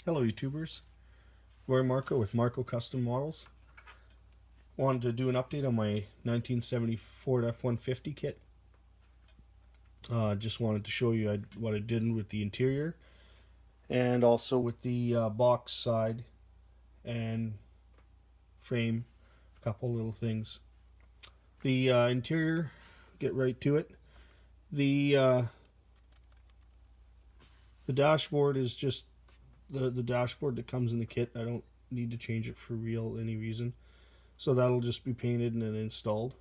Hello YouTubers, Roy Marko with Marko Custom Models. Wanted to do an update on my 1970 Ford F-150 kit. Just wanted to show you what I did with the interior and also with the box side and frame, a couple little things. The interior, get right to it. The dashboard is just the dashboard that comes in the kit. I don't need to change it for any reason, so that'll just be painted and then installed.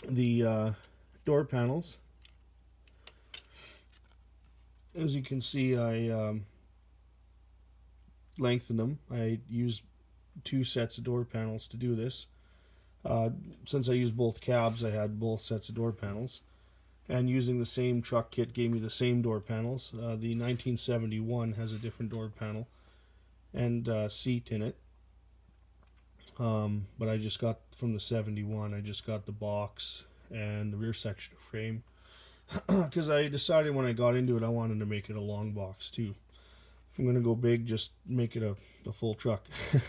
The door panels, as you can see, I lengthened them. I used 2 sets of door panels to do this. Since I used both cabs, I had both sets of door panels, and using the same truck kit gave me the same door panels. The 1971 has a different door panel and seat in it, but I just got from the 71, I just got the box and the rear section of frame because I decided when I got into it I wanted to make it a long box too. If I'm going to go big, just make it a full truck.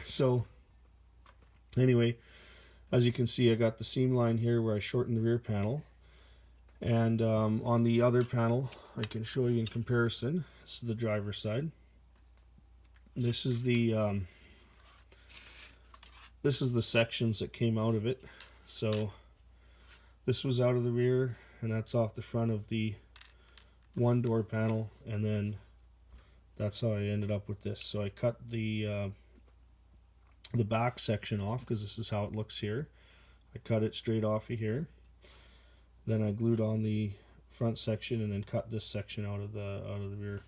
So anyway, as you can see, I got the seam line here where I shortened the rear panel. And on the other panel, I can show you in comparison. This is the driver's side. This is the sections that came out of it. So this was out of the rear, and that's off the front of the one door panel, and then that's how I ended up with this. So I cut the back section off because this is how it looks here. I cut it straight off of here. Then I glued on the front section and then cut this section out of the rear,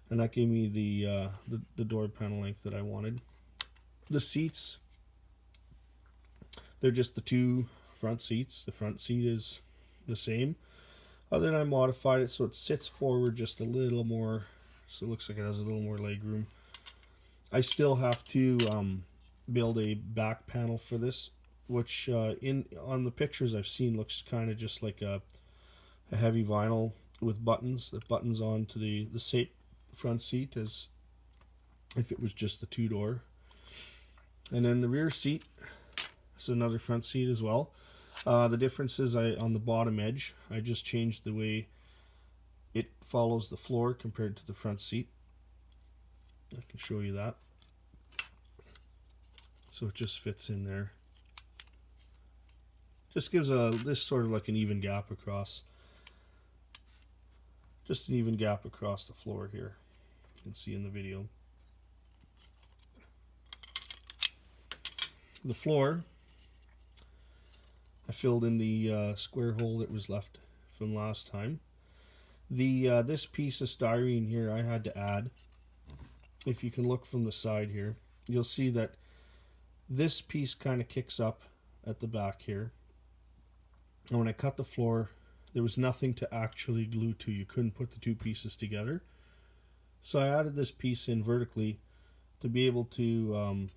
and that gave me the door panel length that I wanted. The seats, they're just the 2 front seats. The front seat is the same, other than I modified it so it sits forward just a little more, so it looks like it has a little more leg room. I still have to build a back panel for this, which on the pictures I've seen looks kind of just like a heavy vinyl with buttons that buttons onto the front seat as if it was just the 2-door. And then the rear seat is another front seat as well. The difference is on the bottom edge, I just changed the way it follows the floor compared to the front seat. I can show you that. So it just fits in there. Just gives this sort of like an even gap across. Just an even gap across the floor here. You can see in the video. The floor, I filled in the square hole that was left from last time. This piece of styrene here I had to add. If you can look from the side here, you'll see that this piece kind of kicks up at the back here. And when I cut the floor, there was nothing to actually glue to. You couldn't put the 2 pieces together. So I added this piece in vertically to be able to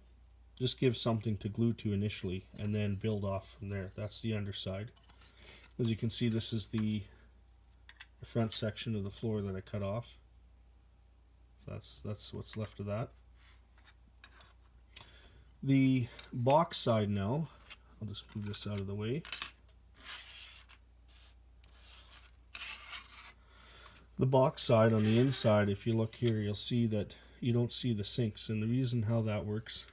just give something to glue to initially and then build off from there. That's the underside. As you can see, this is the front section of the floor that I cut off. So that's what's left of that. The box side now, I'll just move this out of the way. The box side on the inside, if you look here, you'll see that you don't see the sinks, and the reason how that works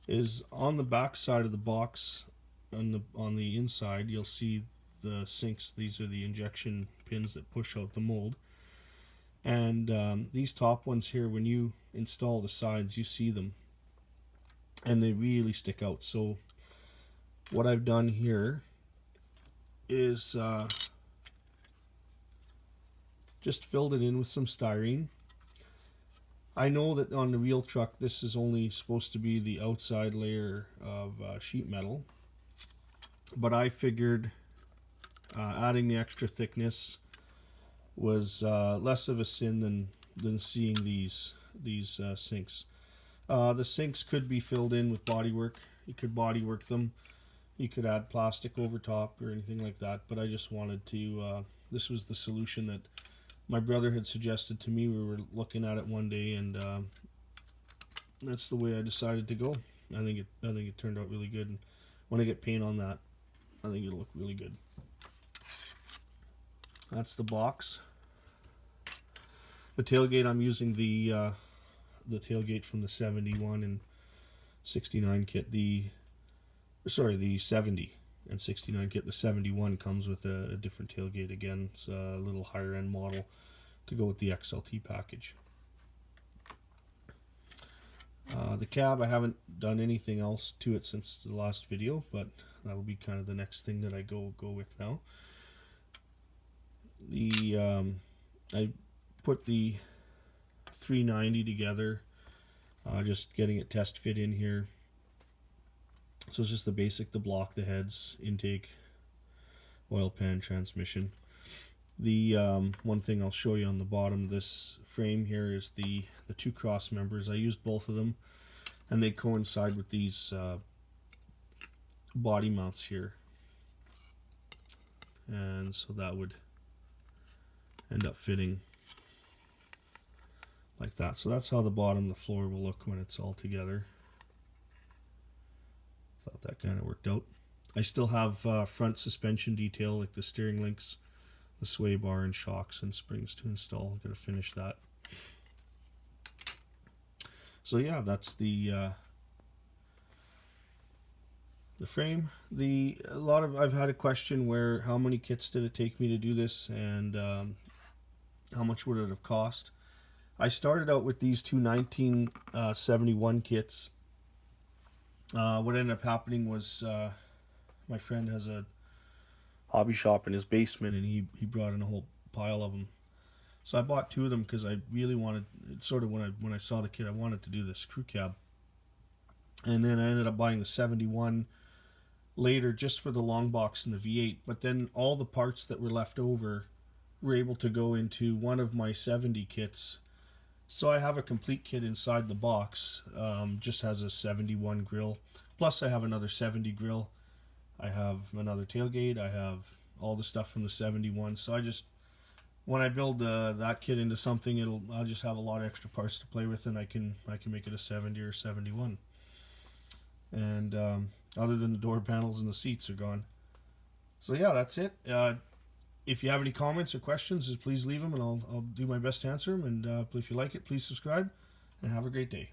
is on the back side of the box, on the inside, you'll see the sinks. These are the injection pins that push out the mold, and these top ones here, when you install the sides, you see them, and they really stick out. So what I've done here is just filled it in with some styrene. I know that on the real truck this is only supposed to be the outside layer of sheet metal, but I figured adding the extra thickness was less of a sin than seeing these sinks. The sinks could be filled in with bodywork. You could bodywork them. You could add plastic over top or anything like that, but I just wanted to, this was the solution that my brother had suggested to me. We were looking at it one day, and that's the way I decided to go. I think it turned out really good, and when I get paint on that, I think it'll look really good. That's the box. The tailgate, I'm using the tailgate from the 71 and 69 kit. The 70 and 69 kit. The 71 comes with a different tailgate again. It's a little higher end model to go with the XLT package. The cab, I haven't done anything else to it since the last video, but that'll be kind of the next thing that I go with now. I put the 390 together, just getting it test fit in here. So it's just the basic, the block, the heads, intake, oil pan, transmission. The one thing I'll show you on the bottom of this frame here is the two cross members. I used both of them, and they coincide with these body mounts here, and so that would end up fitting like that. So that's how the bottom of the floor will look when it's all together. Thought that kind of worked out. I still have front suspension detail, like the steering links, the sway bar, and shocks and springs to install. I'm gonna finish that. So yeah, that's the frame. I've had a question where how many kits did it take me to do this, and how much would it have cost? I started out with these two 1971 kits. What ended up happening was my friend has a hobby shop in his basement, and he brought in a whole pile of them. So I bought two of them because I really wanted, sort of when I saw the kit, I wanted to do this crew cab. And then I ended up buying the 71 later just for the long box and the V8. But then all the parts that were left over were able to go into one of my 70 kits. So I have a complete kit inside the box. Just has a 71 grill. Plus I have another 70 grill. I have another tailgate. I have all the stuff from the 71. So I just, when I build that kit into something, I'll just have a lot of extra parts to play with, and I can make it a 70 or 71. And other than the door panels and the seats are gone. So yeah, that's it. If you have any comments or questions, please leave them, and I'll do my best to answer them. And if you like it, please subscribe, and have a great day.